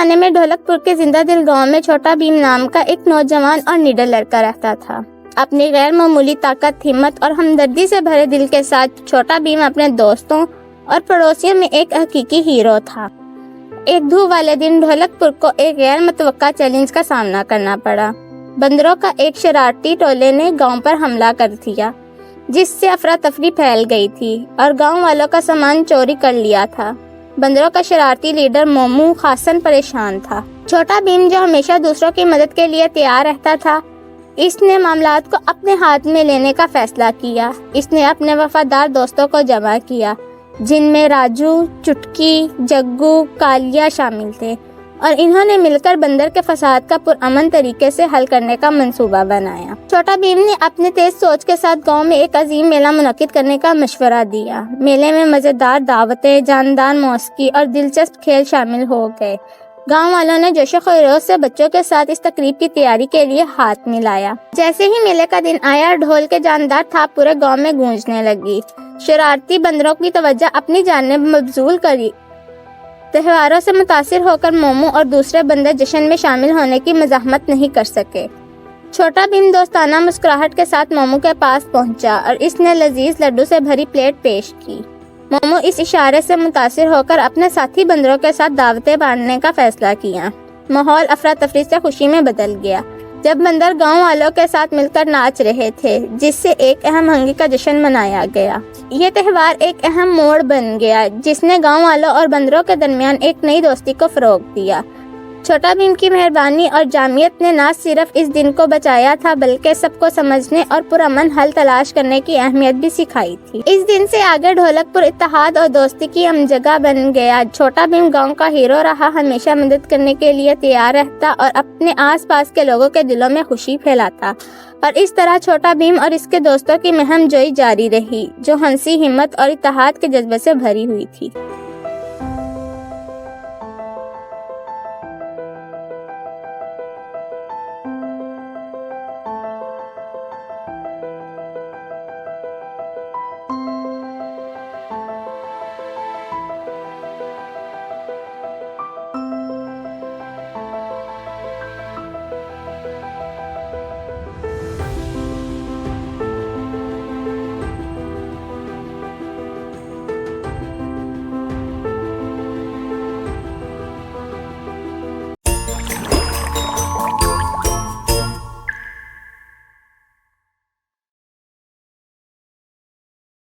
زمانے میں ڈھولک پور کے زندہ دل گاؤں میں چھوٹا بھیم نام کا ایک نوجوان اور نڈر لڑکا رہتا تھا۔ اپنی غیر معمولی طاقت، ہمت اور ہمدردی سے بھرے دل کے ساتھ چھوٹا بھیم اپنے دوستوں اور پڑوسیوں میں ایک حقیقی ہیرو تھا۔ ایک دھوپ والے دن ڈھولک پور کو ایک غیر متوقع چیلنج کا سامنا کرنا پڑا۔ بندروں کا ایک شرارتی ٹولے نے گاؤں پر حملہ کر دیا، جس سے افراتفری پھیل گئی تھی اور گاؤں والوں کا سامان چوری کر لیا تھا۔ بندروں کا شرارتی لیڈر مومو خاصاً پریشان تھا۔ چھوٹا بھیم، جو ہمیشہ دوسروں کی مدد کے لیے تیار رہتا تھا، اس نے معاملات کو اپنے ہاتھ میں لینے کا فیصلہ کیا۔ اس نے اپنے وفادار دوستوں کو جمع کیا، جن میں راجو، چٹکی، جگو، کالیا شامل تھے، اور انہوں نے مل کر بندر کے فساد کا پرامن طریقے سے حل کرنے کا منصوبہ بنایا۔ چھوٹا بھیم نے اپنے تیز سوچ کے ساتھ گاؤں میں ایک عظیم میلہ منعقد کرنے کا مشورہ دیا۔ میلے میں مزیدار دعوتیں، جاندار موسیقی اور دلچسپ کھیل شامل ہو گئے۔ گاؤں والوں نے جوش و خروش سے بچوں کے ساتھ اس تقریب کی تیاری کے لیے ہاتھ ملایا۔ جیسے ہی میلے کا دن آیا، ڈھول کے جاندار تھاپ پورے گاؤں میں گونجنے لگی۔ شرارتی بندروں کی توجہ اپنی جانب مبذول کری۔ تہواروں سے متاثر ہو کر مومو اور دوسرے بندر جشن میں شامل ہونے کی مزاحمت نہیں کر سکے۔ چھوٹا بھیم دوستانہ مسکراہٹ کے ساتھ مومو کے پاس پہنچا اور اس نے لذیذ لڈو سے بھری پلیٹ پیش کی۔ مومو اس اشارے سے متاثر ہو کر اپنے ساتھی بندروں کے ساتھ دعوتیں بانٹنے کا فیصلہ کیا۔ ماحول افراتفری سے خوشی میں بدل گیا جب بندر گاؤں والوں کے ساتھ مل کر ناچ رہے تھے، جس سے ایک اہم ہنگی کا جشن منایا گیا۔ یہ تہوار ایک اہم موڑ بن گیا، جس نے گاؤں والوں اور بندروں کے درمیان ایک نئی دوستی کو فروغ دیا۔ چھوٹا بھیم کی مہربانی اور جامعیت نے نہ صرف اس دن کو بچایا تھا، بلکہ سب کو سمجھنے اور پرامن حل تلاش کرنے کی اہمیت بھی سکھائی تھی۔ اس دن سے آگے ڈھولک پور اتحاد اور دوستی کی جگہ بن گیا۔ چھوٹا بھیم گاؤں کا ہیرو رہا، ہمیشہ مدد کرنے کے لیے تیار رہتا اور اپنے آس پاس کے لوگوں کے دلوں میں خوشی پھیلاتا، اور اس طرح چھوٹا بھیم اور اس کے دوستوں کی مہم جوئی جاری رہی، جو ہنسی، ہمت اور اتحاد کے جذبے سے بھری ہوئی تھی۔